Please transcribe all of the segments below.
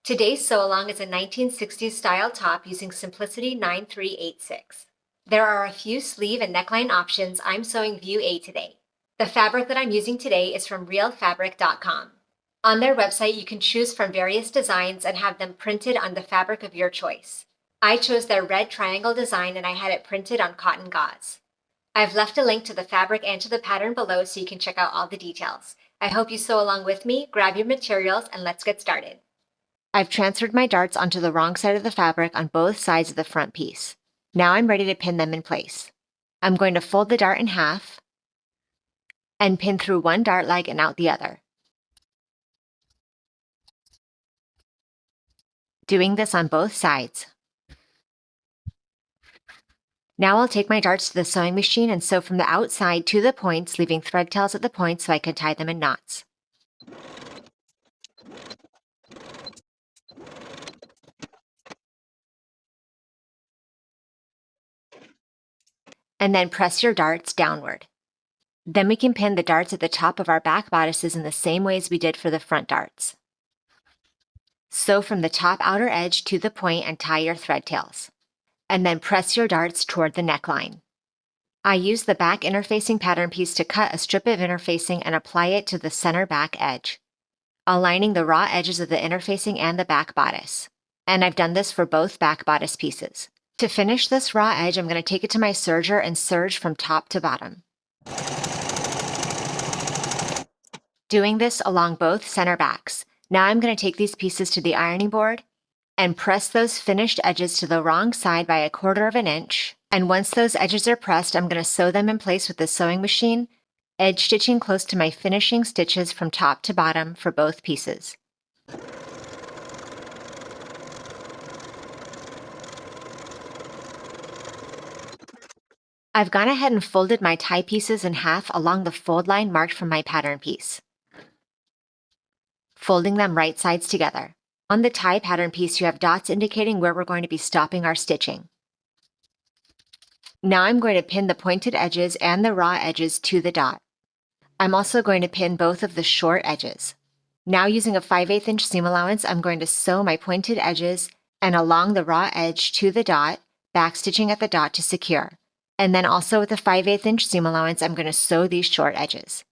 Today's sew-along is a 1960s style top using Simplicity 9386. There are a few sleeve and neckline options. I'm sewing view A today. The fabric that I'm using today is from realfabric.com. On their website, you can choose from various designs and have them printed on the fabric of your choice. I chose their red triangle design and I had it printed on cotton gauze. I've left a link to the fabric and to the pattern below so you can check out all the details. I hope you sew along with me, grab your materials, and let's get started. I've transferred my darts onto the wrong side of the fabric on both sides of the front piece. Now I'm ready to pin them in place. I'm going to fold the dart in half and pin through one dart leg and out the other. Doing this on both sides. Now I'll take my darts to the sewing machine and sew from the outside to the points, leaving thread tails at the points so I can tie them in knots. And then press your darts downward. Then we can pin the darts at the top of our back bodices in the same way as we did for the front darts. Sew from the top outer edge to the point and tie your thread tails. And then press your darts toward the neckline. I use the back interfacing pattern piece to cut a strip of interfacing and apply it to the center back edge, aligning the raw edges of the interfacing and the back bodice. And I've done this for both back bodice pieces. To finish this raw edge, I'm going to take it to my serger and serge from top to bottom. Doing this along both center backs. Now I'm going to take these pieces to the ironing board and press those finished edges to the wrong side by 1/4 of an inch. And once those edges are pressed, I'm going to sew them in place with the sewing machine, edge stitching close to my finishing stitches from top to bottom for both pieces. I've gone ahead and folded my tie pieces in half along the fold line marked from my pattern piece, folding them right sides together. On the tie pattern piece, you have dots indicating where we're going to be stopping our stitching. Now I'm going to pin the pointed edges and the raw edges to the dot. I'm also going to pin both of the short edges. Now using a 5/8 inch seam allowance, I'm going to sew my pointed edges and along the raw edge to the dot, backstitching at the dot to secure. And then also with a 5/8 inch seam allowance, I'm going to sew these short edges.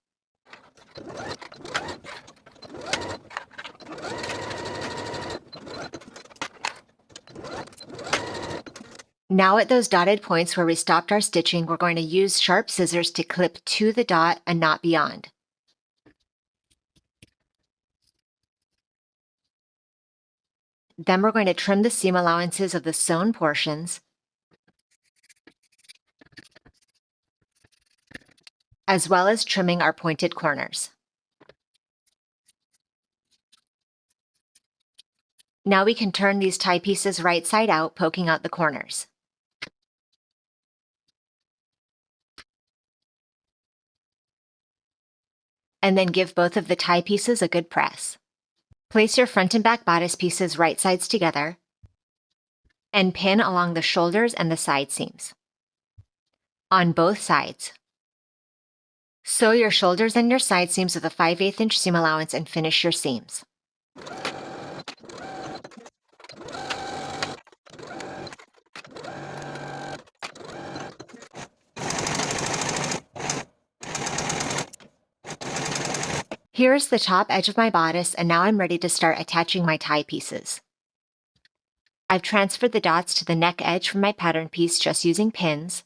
Now at those dotted points where we stopped our stitching, we're going to use sharp scissors to clip to the dot and not beyond. Then we're going to trim the seam allowances of the sewn portions, as well as trimming our pointed corners. Now we can turn these tie pieces right side out, poking out the corners. And then give both of the tie pieces a good press. Place your front and back bodice pieces right sides together and pin along the shoulders and the side seams on both sides. Sew your shoulders and your side seams with a 5/8 inch seam allowance and finish your seams. Here's the top edge of my bodice, and now I'm ready to start attaching my tie pieces. I've transferred the dots to the neck edge from my pattern piece just using pins.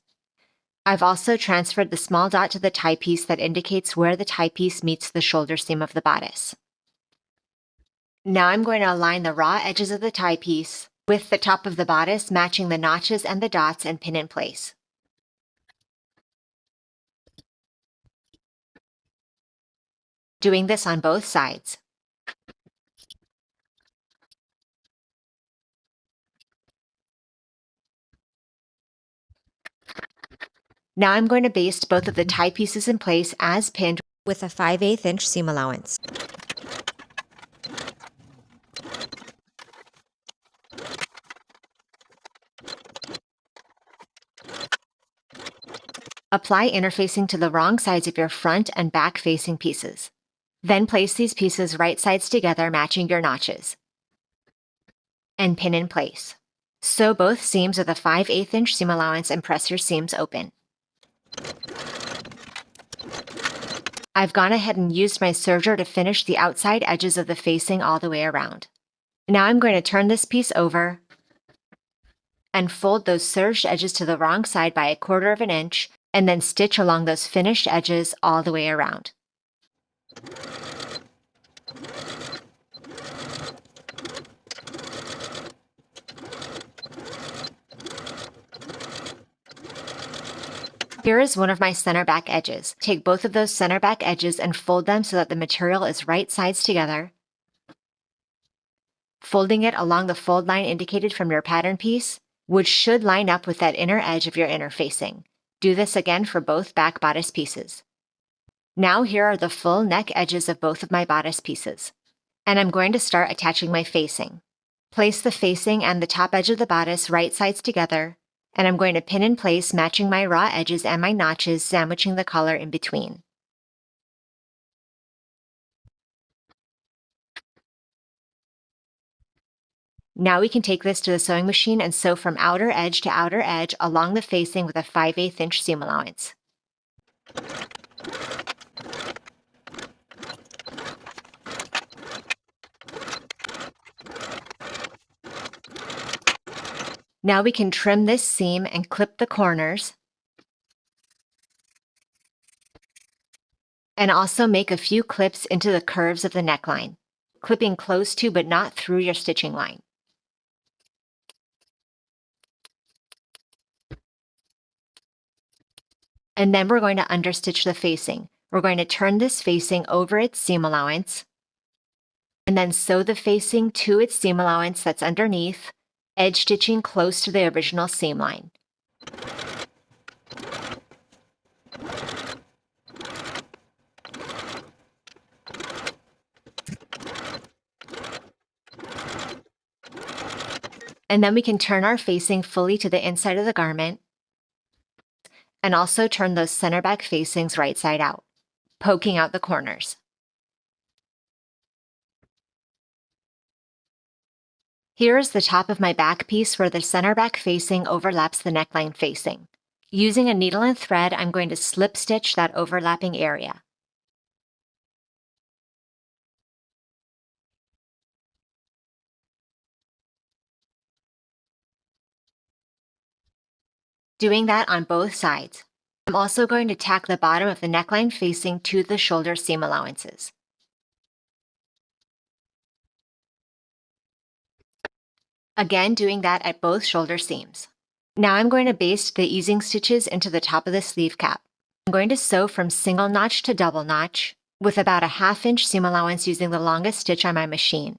I've also transferred the small dot to the tie piece that indicates where the tie piece meets the shoulder seam of the bodice. Now I'm going to align the raw edges of the tie piece with the top of the bodice, matching the notches and the dots, and pin in place. Doing this on both sides. Now I'm going to baste both of the tie pieces in place as pinned with a 5/8 inch seam allowance. Apply interfacing to the wrong sides of your front and back facing pieces. Then place these pieces right sides together, matching your notches. and pin in place. Sew both seams with a 5/8 inch seam allowance and press your seams open. I've gone ahead and used my serger to finish the outside edges of the facing all the way around. Now I'm going to turn this piece over and fold those serged edges to the wrong side by 1/4 inch and then stitch along those finished edges all the way around. Here is one of my center back edges. Take both of those center back edges and fold them so that the material is right sides together. Folding it along the fold line indicated from your pattern piece, which should line up with that inner edge of your inner facing. Do this again for both back bodice pieces. Now here are the full neck edges of both of my bodice pieces. And I'm going to start attaching my facing. Place the facing and the top edge of the bodice right sides together, and I'm going to pin in place matching my raw edges and my notches, sandwiching the collar in between. Now we can take this to the sewing machine and sew from outer edge to outer edge along the facing with a 5/8 inch seam allowance. Now we can trim this seam and clip the corners, and also make a few clips into the curves of the neckline, clipping close to but not through your stitching line. And then we're going to understitch the facing. We're going to turn this facing over its seam allowance, and then sew the facing to its seam allowance that's underneath, edge stitching close to the original seam line. And then we can turn our facing fully to the inside of the garment, and also turn those center back facings right side out, poking out the corners. Here is the top of my back piece where the center back facing overlaps the neckline facing. Using a needle and thread, I'm going to slip stitch that overlapping area. Doing that on both sides. I'm also going to tack the bottom of the neckline facing to the shoulder seam allowances. Again, doing that at both shoulder seams. Now I'm going to baste the easing stitches into the top of the sleeve cap. I'm going to sew from single notch to double notch with about a 1/2 inch seam allowance using the longest stitch on my machine.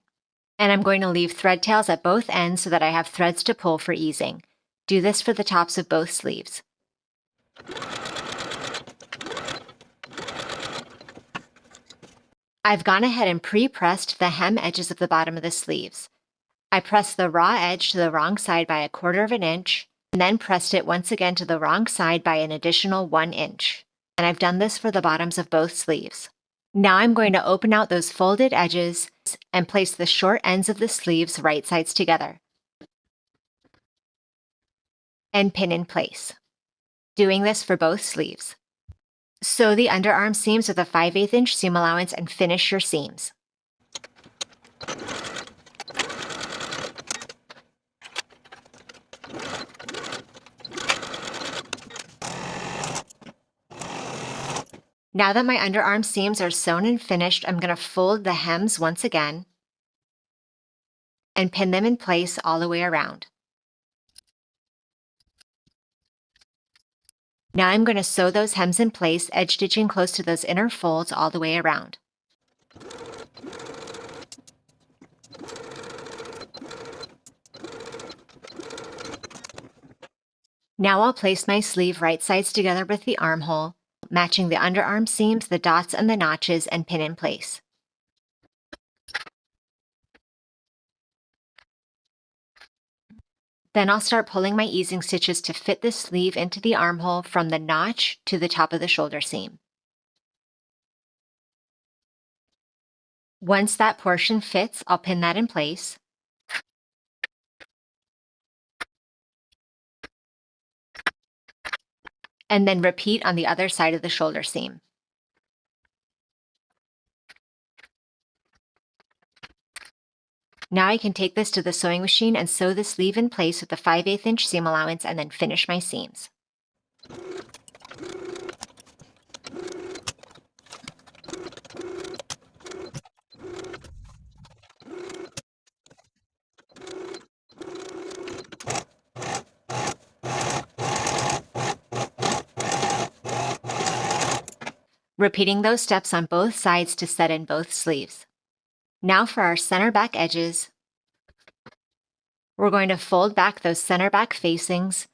And I'm going to leave thread tails at both ends so that I have threads to pull for easing. Do this for the tops of both sleeves. I've gone ahead and pre-pressed the hem edges of the bottom of the sleeves. I pressed the raw edge to the wrong side by 1/4 inch, and then pressed it once again to the wrong side by an additional 1 inch. And I've done this for the bottoms of both sleeves. Now I'm going to open out those folded edges and place the short ends of the sleeves right sides together and pin in place. Doing this for both sleeves. Sew the underarm seams with a 5/8 inch seam allowance and finish your seams. Now that my underarm seams are sewn and finished, I'm going to fold the hems once again and pin them in place all the way around. Now I'm going to sew those hems in place, edge stitching close to those inner folds all the way around. Now I'll place my sleeve right sides together with the armhole, matching the underarm seams, the dots, and the notches, and pin in place. Then I'll start pulling my easing stitches to fit the sleeve into the armhole from the notch to the top of the shoulder seam. Once that portion fits, I'll pin that in place. and then repeat on the other side of the shoulder seam. Now I can take this to the sewing machine and sew the sleeve in place with the 5/8 inch seam allowance and then finish my seams. Repeating those steps on both sides to set in both sleeves. Now for our center back edges, we're going to fold back those center back facings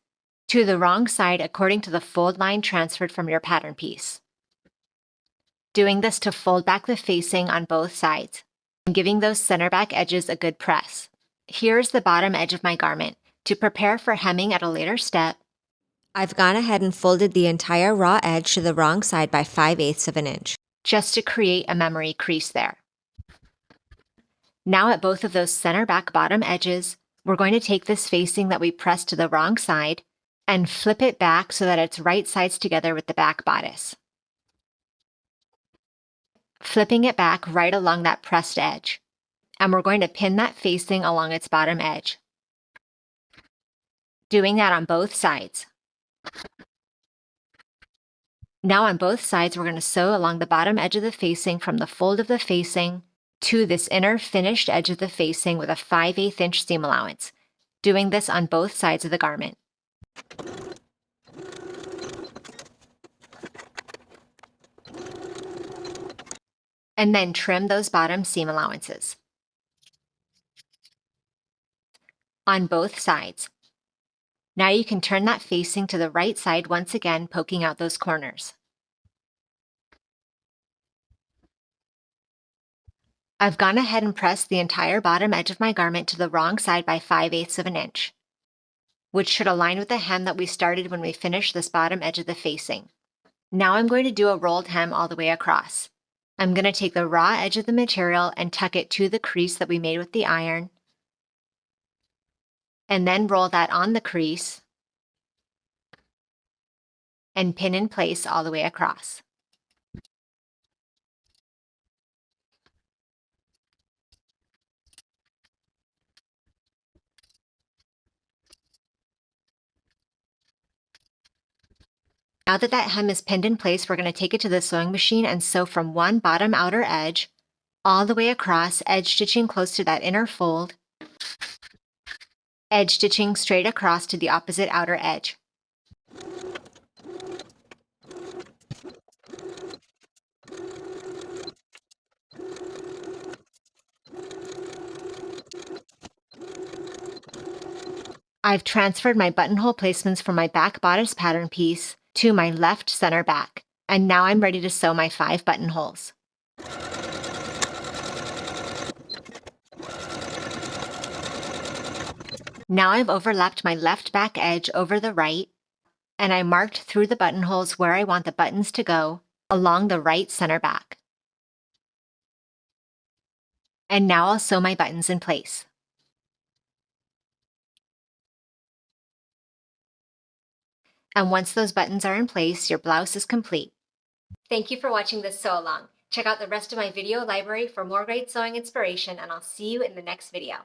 to the wrong side according to the fold line transferred from your pattern piece. Doing this to fold back the facing on both sides and giving those center back edges a good press. Here's the bottom edge of my garment. To prepare for hemming at a later step, I've gone ahead and folded the entire raw edge to the wrong side by 5/8 of an inch, just to create a memory crease there. Now at both of those center back bottom edges, we're going to take this facing that we pressed to the wrong side and flip it back so that it's right sides together with the back bodice. Flipping it back right along that pressed edge. And we're going to pin that facing along its bottom edge. Doing that on both sides. Now on both sides, we're going to sew along the bottom edge of the facing from the fold of the facing to this inner finished edge of the facing with a 5/8 inch seam allowance. Doing this on both sides of the garment. And then trim those bottom seam allowances. On both sides. Now you can turn that facing to the right side once again, poking out those corners. I've gone ahead and pressed the entire bottom edge of my garment to the wrong side by 5/8 of an inch, which should align with the hem that we started when we finished this bottom edge of the facing. Now I'm going to do a rolled hem all the way across. I'm going to take the raw edge of the material and tuck it to the crease that we made with the iron, and then roll that on the crease and pin in place all the way across. Now that that hem is pinned in place, we're going to take it to the sewing machine and sew from one bottom outer edge all the way across, edge stitching close to that inner fold, edge stitching straight across to the opposite outer edge. I've transferred my buttonhole placements from my back bodice pattern piece to my left center back, and now I'm ready to sew my 5 buttonholes. Now I've overlapped my left back edge over the right, and I marked through the buttonholes where I want the buttons to go along the right center back. And now I'll sew my buttons in place. And once those buttons are in place, your blouse is complete. Thank you for watching this sew along. Check out the rest of my video library for more great sewing inspiration, and I'll see you in the next video.